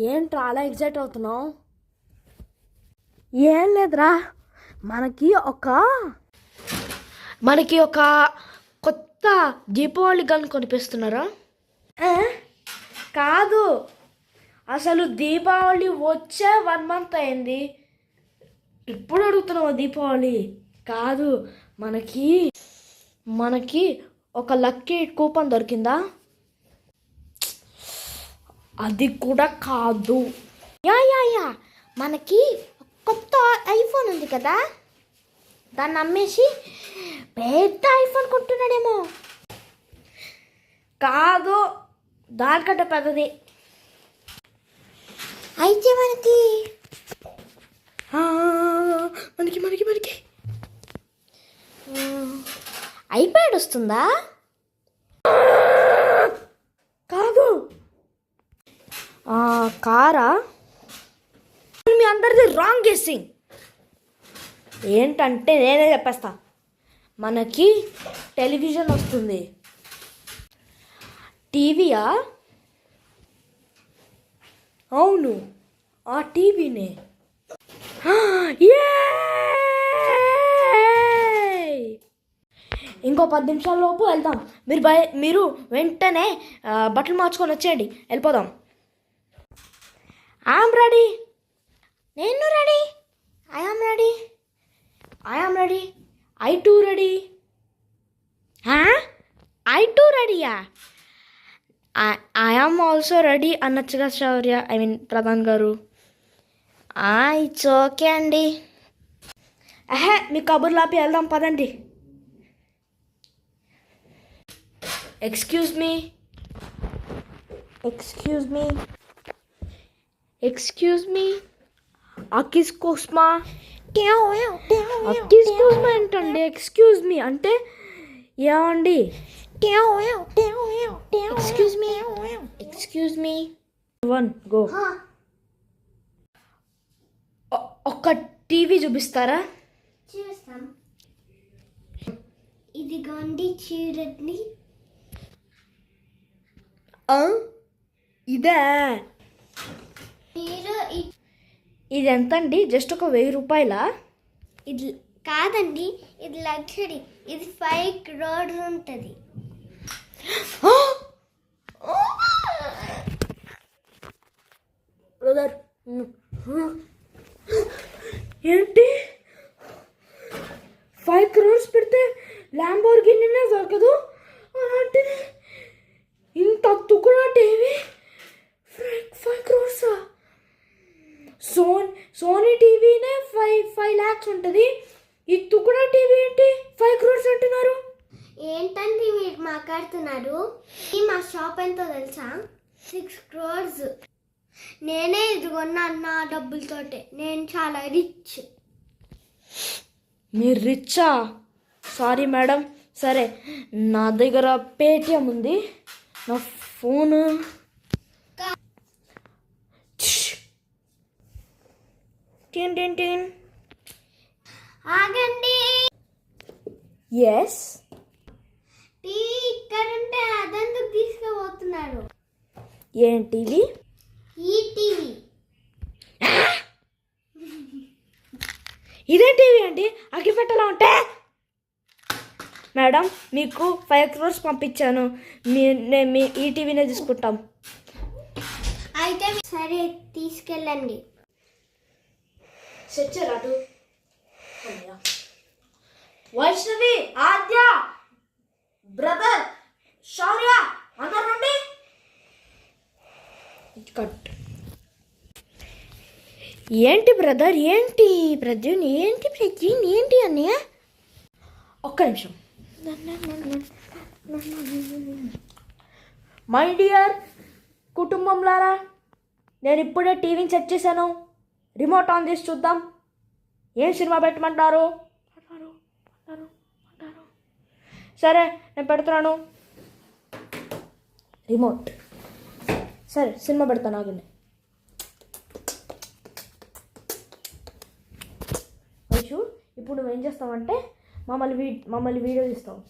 ఏంట్రా అలా ఎగ్జైట్ అవుతున్నావు? ఏం లేదురా, మనకి ఒక కొత్త దీపావళి గన్ కొనిపిస్తున్నారా? కాదు, అసలు దీపావళి వచ్చే 1 month అయింది, ఇప్పుడు అడుగుతున్నావు దీపావళి కాదు. మనకి ఒక లక్కీ కూపన్ దొరికిందా? అది కూడా కాదు. యా మనకి కొత్త ఐఫోన్ ఉంది కదా, దాన్ని అమ్మేసి పెద్ద ఐఫోన్ కొంటున్నాడేమో. కాదు, దానికంటే పెద్దది. అయితే మనకి ఐప్యాడ్ వస్తుందా? కాదు, కారా? మీ అందరిది రాంగ్ గెస్సింగ్. ఏంటంటే నేనే చెప్పేస్తా, మనకి టెలివిజన్ వస్తుంది. టీవీయా? అవును, ఆ టీవీనే. ఇంకో 10 నిమిషాల లోపు వెళ్దాం. మీరు వెంటనే బట్టలు మార్చుకొని వచ్చేయండి, వెళ్ళిపోదాం. I'm ready. నేను ready. I am ready. I too ready. I too రెడీయా? ఐ ఆమ్ ఆల్సో రెడీ అనొచ్చుగా శౌర్య, ప్రధాన్ గారు. ఇట్స్ ఓకే అండి. మీ కబుర్లు ఆపి వెళ్దాం, పదండి. ఎక్స్క్యూజ్ మీ అకిస్కోస్మా ఏంటండి? ఎక్స్క్యూజ్ మీ అంటే ఏమండి? Excuse me 1 go. ఒక్క టీవీ చూపిస్తారా? చూస్తాం. ఇదిగోండి చూడండి. ఇదే? మీరు ఇది ఎంత అండి? జస్ట్ ఒక 1000 రూపాయలా? ఇది కాదండి, ఇది లగ్జరీ. ఇది 5 crores ఉంటుంది. బ్రదర్, ఏంటి 5 crores పెడితే ల్యాంబోర్గినీనే దొరకదు? అలాంటిది ఇంత తుకుడా టీవీ 5 crores? సోనీ టీవీనే 5 lakhs ఉంటుంది, ఈ తుకుడా టీవీ ఏంటి 5 crores అంటున్నారు? ఏంటండి మీరు మాట్లాడుతున్నారు? మా షాప్ ఎంతో తెలుసా? 6 crores. నేనే ఇది కొన్నా నా డబ్బులతోటే. నేను చాలా రిచ్. మీరు రిచ్చా? Sorry madam. సరే, నా దగ్గర పేటిఎం ఉంది, నా ఫోను. ఆగండి. ఎస్. టీవీ ఇక్కడ ఉంటే అదెందుకు తీసుకుపోతున్నారు? ఏం టీవీ? ఈ టీవీ. ఇదే టీవీ అండి, అగ్గిపెట్టలా ఉంటే. మేడం, మీకు 5 crores పంపించాను, మీ ఈ టీవీనే తీసుకుంటాం. అయితే సరే, తీసుకెళ్ళండి. సెచ్చరాటు వైష్ణవి, ఆద్య, బ్రదర్, శౌర్య, అందరూ రండి. కట్. ఏంటి బ్రదర్? ఏంటి ప్రద్యున్? ఏంటి అన్నయ్య? ఒక్క నిమిషం. మై డియర్ కుటుంబంలారా, నేను ఇప్పుడే టీవీని సెట్ చేశాను. రిమోట్ ఆన్ చేసి చూద్దాం. ఏం సినిమా పెట్టమంటారు? సరే, నేను పెడుతున్నాను రిమోట్. సరే, సినిమా పెడతాను, ఆగండి. వైషు, ఇప్పుడు నువ్వేం చేస్తావంటే మమ్మల్ని వీడియో తీస్తావు.